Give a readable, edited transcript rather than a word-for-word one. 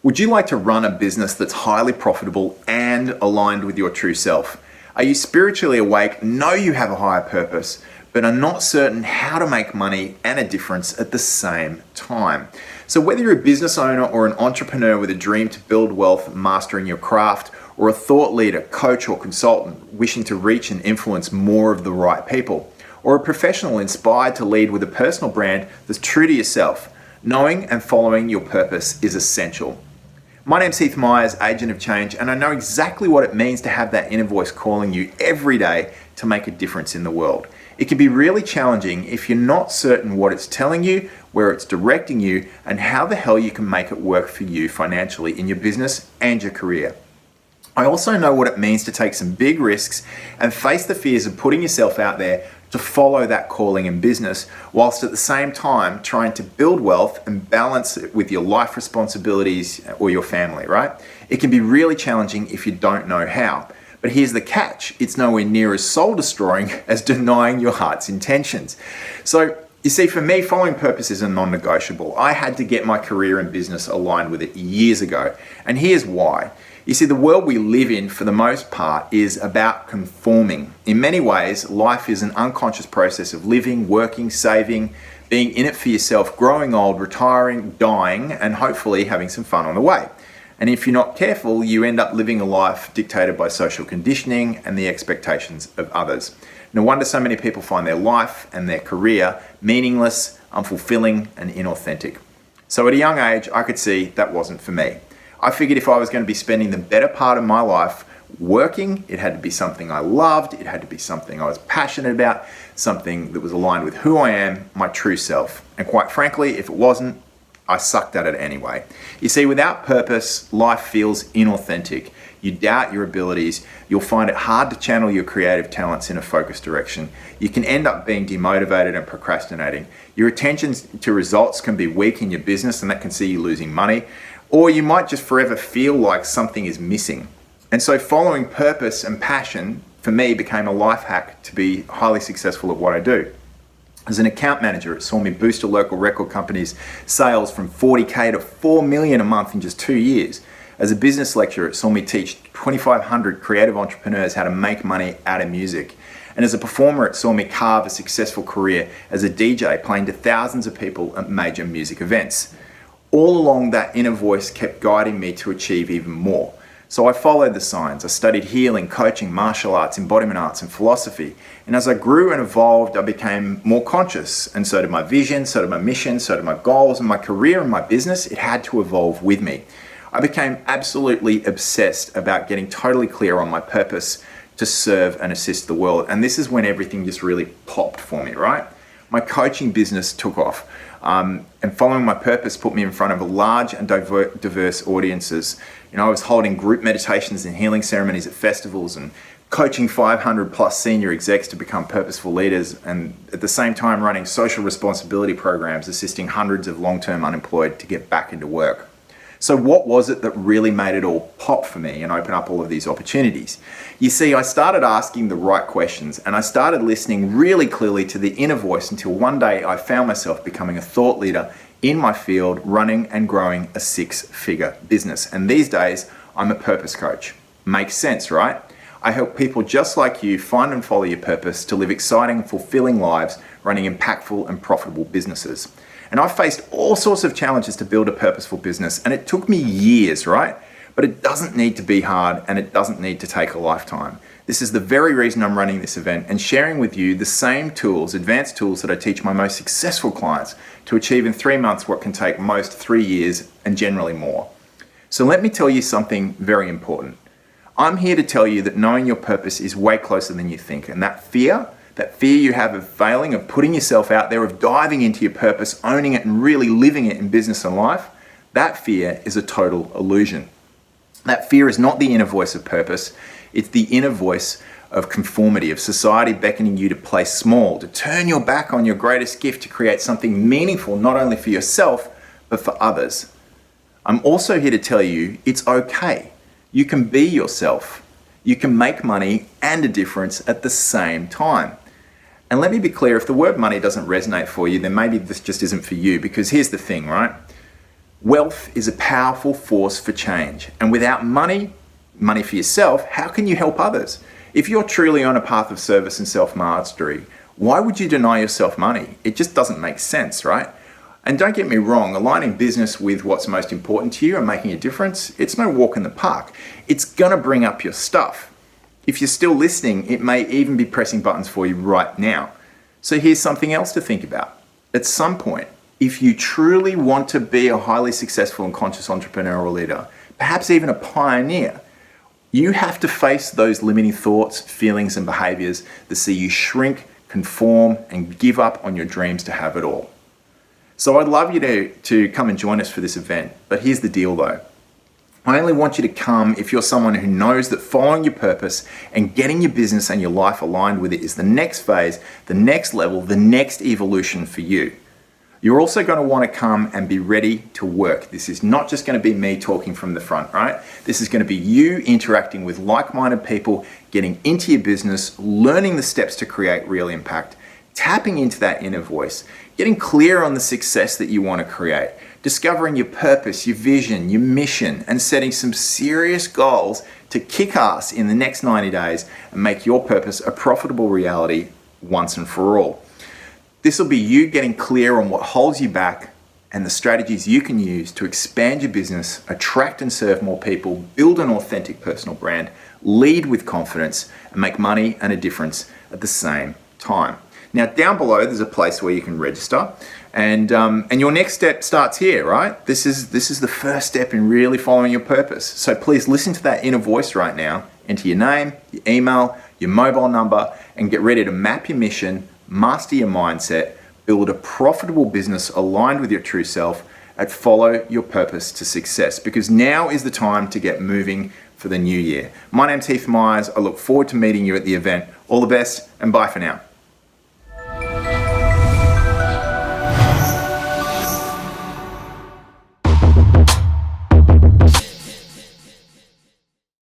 Would you like to run a business that's highly profitable and aligned with your true self? Are you spiritually awake, know you have a higher purpose, but are not certain how to make money and a difference at the same time? So whether you're a business owner or an entrepreneur with a dream to build wealth, mastering your craft, or a thought leader, coach, or consultant wishing to reach and influence more of the right people, or a professional inspired to lead with a personal brand that's true to yourself, knowing and following your purpose is essential. My name's Heath, Agent of Change, and I know exactly what it means to have that inner voice calling you every day to make a difference in the world. It can be really challenging if you're not certain what it's telling you, where it's directing you, and how the hell you can make it work for you financially in your business and your career. I also know what it means to take some big risks and face the fears of putting yourself out there to follow that calling in business, whilst at the same time trying to build wealth and balance it with your life responsibilities or your family, right? It can be really challenging if you don't know how. But here's the catch, it's nowhere near as soul destroying as denying your heart's intentions. So you see, for me, following purpose is a non-negotiable. I had to get my career and business aligned with it years ago. And here's why. You see, the world we live in, for the most part, is about conforming. In many ways, life is an unconscious process of living, working, saving, being in it for yourself, growing old, retiring, dying, and hopefully having some fun on the way. And if you're not careful, you end up living a life dictated by social conditioning and the expectations of others. No wonder so many people find their life and their career meaningless, unfulfilling, and inauthentic. So at a young age, I could see that wasn't for me. I figured if I was going to be spending the better part of my life working, it had to be something I loved, it had to be something I was passionate about, something that was aligned with who I am, my true self. And quite frankly, if it wasn't, I sucked at it anyway. You see, without purpose, life feels inauthentic. You doubt your abilities. You'll find it hard to channel your creative talents in a focused direction. You can end up being demotivated and procrastinating. Your attention to results can be weak in your business, and that can see you losing money. Or you might just forever feel like something is missing. And so following purpose and passion, for me, became a life hack to be highly successful at what I do. As an account manager, it saw me boost a local record company's sales from 40K to 4 million a month in just 2 years. As a business lecturer, it saw me teach 2,500 creative entrepreneurs how to make money out of music. And as a performer, it saw me carve a successful career as a DJ, playing to thousands of people at major music events. All along, that inner voice kept guiding me to achieve even more. So I followed the signs. I studied healing, coaching, martial arts, embodiment arts, and philosophy. And as I grew and evolved, I became more conscious. And so did my vision, so did my mission, so did my goals, and my career and my business. It had to evolve with me. I became absolutely obsessed about getting totally clear on my purpose to serve and assist the world. And this is when everything just really popped for me, right? My coaching business took off. And following my purpose put me in front of a large and diverse audiences. You know, I was holding group meditations and healing ceremonies at festivals and coaching 500 plus senior execs to become purposeful leaders, and at the same time running social responsibility programs, assisting hundreds of long-term unemployed to get back into work. So what was it that really made it all pop for me and open up all of these opportunities? You see, I started asking the right questions, and I started listening really clearly to the inner voice until one day I found myself becoming a thought leader in my field, running and growing a 6-figure business. And these days, I'm a purpose coach. Makes sense, right? I help people just like you find and follow your purpose to live exciting, fulfilling lives, running impactful and profitable businesses. And I've faced all sorts of challenges to build a purposeful business, and it took me years, right? But it doesn't need to be hard, and it doesn't need to take a lifetime. This is the very reason I'm running this event and sharing with you the same tools, advanced tools that I teach my most successful clients to achieve in 3 months what can take most 3 years and generally more. So let me tell you something very important. I'm here to tell you that knowing your purpose is way closer than you think, and that fear you have of failing, of putting yourself out there, of diving into your purpose, owning it and really living it in business and life, that fear is a total illusion. That fear is not the inner voice of purpose, it's the inner voice of conformity, of society beckoning you to play small, to turn your back on your greatest gift to create something meaningful not only for yourself, but for others. I'm also here to tell you it's okay. You can be yourself. You can make money and a difference at the same time. And let me be clear, if the word money doesn't resonate for you, then maybe this just isn't for you, because here's the thing, right? Wealth is a powerful force for change. And without money for yourself, how can you help others? If you're truly on a path of service and self-mastery, why would you deny yourself money? It just doesn't make sense, right? And don't get me wrong, aligning business with what's most important to you and making a difference, it's no walk in the park. It's gonna bring up your stuff. If you're still listening, it may even be pressing buttons for you right now. So here's something else to think about. At some point, if you truly want to be a highly successful and conscious entrepreneurial leader, perhaps even a pioneer, you have to face those limiting thoughts, feelings, and behaviors that see you shrink, conform, and give up on your dreams to have it all. So I'd love you to come and join us for this event, but here's the deal though. I only want you to come if you're someone who knows that following your purpose and getting your business and your life aligned with it is the next phase, the next level, the next evolution for you. You're also going to want to come and be ready to work. This is not just going to be me talking from the front, right? This is going to be you interacting with like-minded people, getting into your business, learning the steps to create real impact, tapping into that inner voice, getting clear on the success that you want to create, discovering your purpose, your vision, your mission, and setting some serious goals to kick ass in the next 90 days and make your purpose a profitable reality once and for all. This will be you getting clear on what holds you back and the strategies you can use to expand your business, attract and serve more people, build an authentic personal brand, lead with confidence, and make money and a difference at the same time. Now, down below, there's a place where you can register, and your next step starts here, right? This is the first step in really following your purpose. So please listen to that inner voice right now, enter your name, your email, your mobile number, and get ready to map your mission, master your mindset, build a profitable business aligned with your true self, and follow your purpose to success, because now is the time to get moving for the new year. My name's Heath Myers. I look forward to meeting you at the event. All the best, and bye for now.